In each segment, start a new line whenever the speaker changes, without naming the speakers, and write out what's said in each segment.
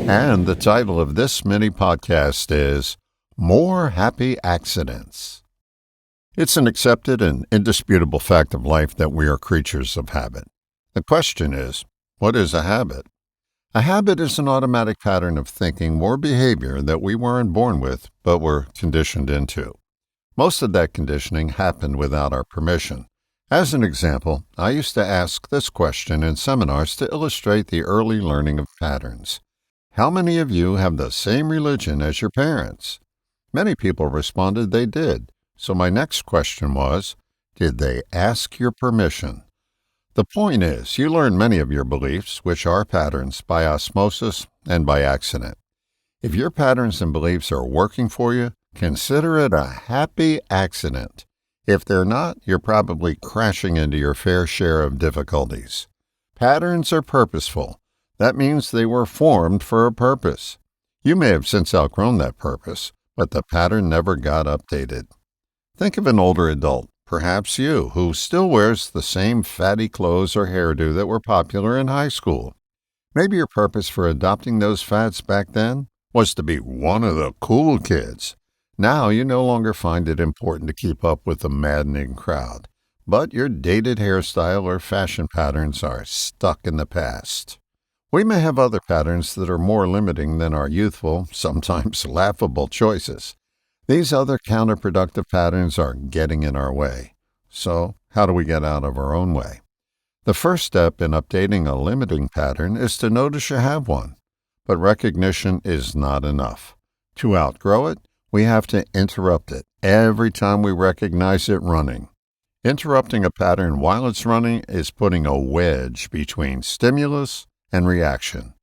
And the title of this mini podcast is More Happy Accidents. It's an accepted and indisputable fact of life that we are creatures of habit. The question is, what is a habit? A habit is an automatic pattern of thinking or behavior that we weren't born with, but were conditioned into. Most of that conditioning happened without our permission. As an example, I used to ask this question in seminars to illustrate the early learning of patterns. How many of you have the same religion as your parents? Many people responded they did. So my next question was, did they ask your permission? The point is, you learn many of your beliefs, which are patterns, by osmosis and by accident. If your patterns and beliefs are working for you, consider it a happy accident. If they're not, you're probably crashing into your fair share of difficulties. Patterns are purposeful. That means they were formed for a purpose. You may have since outgrown that purpose, but the pattern never got updated. Think of an older adult, perhaps you, who still wears the same fatty clothes or hairdo that were popular in high school. Maybe your purpose for adopting those fads back then was to be one of the cool kids. Now you no longer find it important to keep up with the maddening crowd, but your dated hairstyle or fashion patterns are stuck in the past. We may have other patterns that are more limiting than our youthful, sometimes laughable choices. These other counterproductive patterns are getting in our way. So, how do we get out of our own way? The first step in updating a limiting pattern is to notice you have one. But recognition is not enough. To outgrow it, we have to interrupt it every time we recognize it running. Interrupting a pattern while it's running is putting a wedge between stimulus and reaction.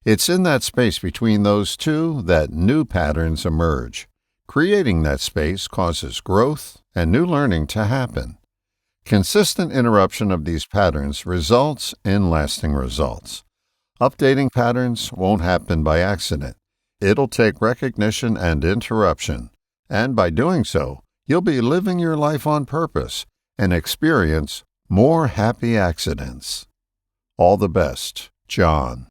It's in that space between those two that new patterns emerge. Creating that space causes growth and new learning to happen. Consistent interruption of these patterns results in lasting results. Updating patterns won't happen by accident. It'll take recognition and interruption, and by doing so, you'll be living your life on purpose and experience more happy accidents. All the best, John.